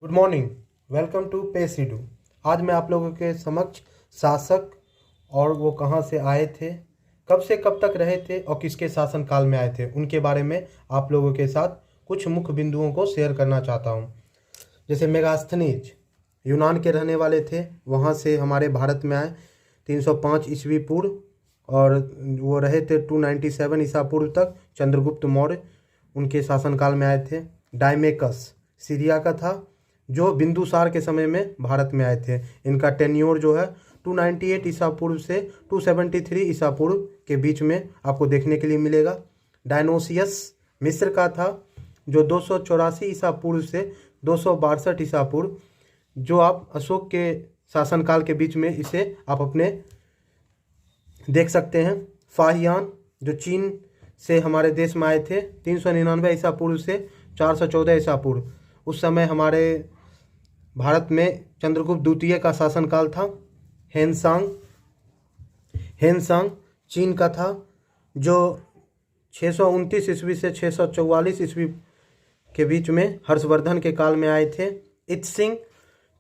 Good morning. Welcome to पेसिडू। आज मैं आप लोगों के समक्ष शासक और वो कहाँ से आए थे, कब से कब तक रहे थे और किसके शासनकाल में आए थे, उनके बारे में आप लोगों के साथ कुछ मुख्य बिंदुओं को शेयर करना चाहता हूँ। जैसे मेगास्थनीज यूनान के रहने वाले थे, वहाँ से हमारे भारत में आए 305 ईस्वी पूर्व और वो रहे थे 297 ईसा पूर्व तक। चंद्रगुप्त मौर्य उनके शासनकाल में आए थे। डायमेकस सीरिया का था, जो बिंदुसार के समय में भारत में आए थे। इनका टेन्योर जो है 298 ईसा पूर्व से 273 ईसा पूर्व के बीच में आपको देखने के लिए मिलेगा। डायनोसियस मिस्र का था, जो 284 ईसा पूर्व से 262 ईसा पूर्व, जो आप अशोक के शासनकाल के बीच में इसे आप अपने देख सकते हैं। फाहियान जो चीन से हमारे देश में आए थे 399 ईसा पूर्व से 414 ईसा पूर्व। उस समय हमारे भारत में चंद्रगुप्त द्वितीय का शासनकाल था। हेनसांग चीन का था, जो 629 ईस्वी से 644 ईस्वी के बीच में हर्षवर्धन के काल में आए थे। इत्सिंग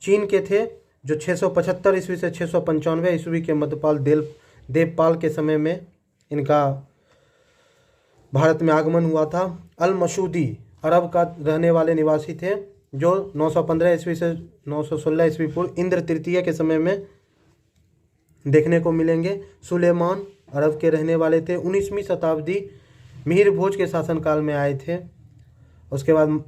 चीन के थे, जो 675 ईस्वी से 695 ईस्वी के मध्यपाल देवपाल के समय में इनका भारत में आगमन हुआ था। अल मसूदी अरब का रहने वाले निवासी थे, जो 915 ईस्वी से 916 ईस्वी पूर्व इंद्र तृतीय के समय में देखने को मिलेंगे। सुलेमान अरब के रहने वाले थे, 19वीं शताब्दी मिहिर भोज के शासनकाल में आए थे। उसके बाद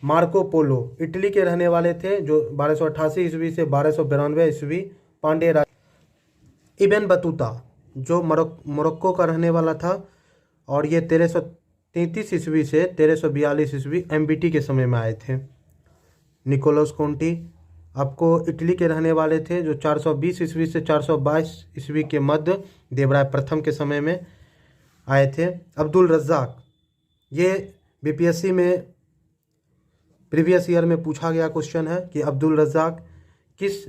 मार्को पोलो इटली के रहने वाले थे, जो 1288 ईस्वी से 1292 ईस्वी पांड्य राज। इब्न बतूता जो मोरक्को का रहने वाला था, और ये 1333 ईस्वी से 1342 ईस्वी एमबीटी के समय में आए थे। निकोलस कोंटी आपको इटली के रहने वाले थे, जो 420 ईस्वी से 422 ईस्वी के मध्य देवराय प्रथम के समय में आए थे। अब्दुल रज्जाक, ये बीपीएससी में प्रीवियस ईयर में पूछा गया क्वेश्चन है कि अब्दुल रज्जाक किस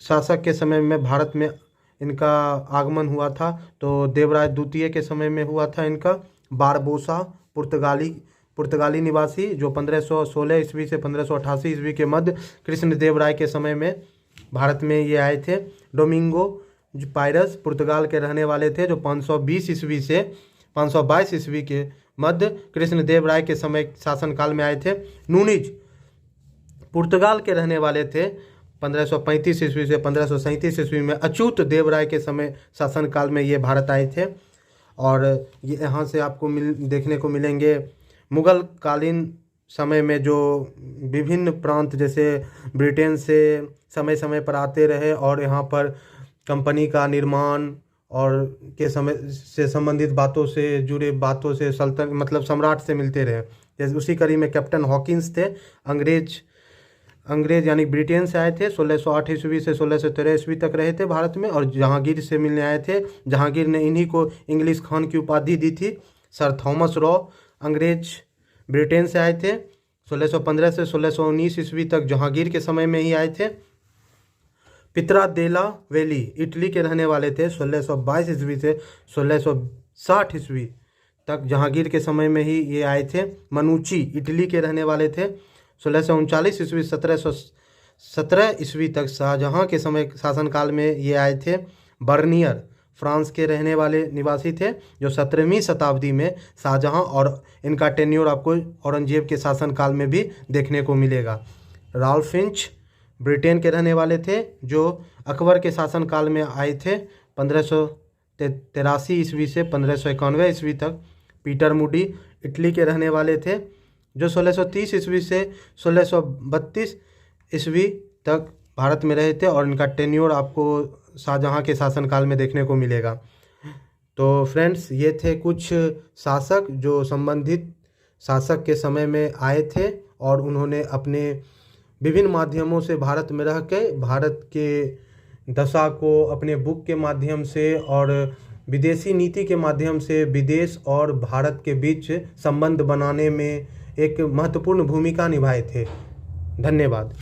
शासक के समय में भारत में इनका आगमन हुआ था। तो देवराय द्वितीय के समय में हुआ था इनका। बारबोसा पुर्तगाली निवासी, जो 1516 ईस्वी से 1588 ईस्वी के मध्य कृष्णदेव राय के समय में भारत में ये आए थे। डोमिंगो पायरस पुर्तगाल के रहने वाले थे, जो 520 ईस्वी से 522 ईस्वी के मध्य कृष्णदेव राय के समय शासनकाल में आए थे। नूनिज पुर्तगाल के रहने वाले थे, 1535 ईस्वी से 1537 ईस्वी में अच्युत देव राय के समय शासनकाल में ये भारत आए थे। और ये यहाँ से आपको देखने को मिलेंगे मुगल कालीन समय में जो विभिन्न प्रांत जैसे ब्रिटेन से समय समय पर आते रहे और यहाँ पर कंपनी का निर्माण और के समय से संबंधित बातों से जुड़े बातों से मतलब सम्राट से मिलते रहे। जैसे उसी कड़ी में कैप्टन हॉकिंस थे, अंग्रेज यानी ब्रिटेन से आए थे। 1608 ईस्वी से 1613 ईस्वी तक रहे थे भारत में, और जहांगीर से मिलने आए थे। जहांगीर ने इन्हीं को इंग्लिश खान की उपाधि दी थी। सर थॉमस रॉ अंग्रेज ब्रिटेन से आए थे, 1615 से 1619 ईस्वी तक जहांगीर के समय में ही आए थे। पित्रा देला वैली इटली के रहने वाले थे, 1622 ईस्वी से 1660 ईस्वी तक जहांगीर के समय में ही ये आए थे। मनुची इटली के रहने वाले थे, 1639 ईस्वी 1717 ईस्वी तक शाहजहां के समय शासनकाल में ये आए थे। बर्नियर फ्रांस के रहने वाले निवासी थे, जो 17वीं शताब्दी में शाहजहां, और इनका टेन्योर आपको औरंगजेब के शासनकाल में भी देखने को मिलेगा। राल्फ फिंच ब्रिटेन के रहने वाले थे, जो अकबर के शासनकाल में आए थे 1583 ईस्वी से 1591 ईस्वी तक। पीटर मूडी इटली के रहने वाले थे, जो 1630 ईस्वी से 1632 ईस्वी तक भारत में रहे थे, और इनका टेन्योर आपको शाहजहां के शासनकाल में देखने को मिलेगा। तो फ्रेंड्स, ये थे कुछ शासक जो संबंधित शासक के समय में आए थे, और उन्होंने अपने विभिन्न माध्यमों से भारत में रह के भारत के दशा को अपने बुक के माध्यम से और विदेशी नीति के माध्यम से विदेश और भारत के बीच संबंध बनाने में एक महत्वपूर्ण भूमिका निभाए थे। धन्यवाद।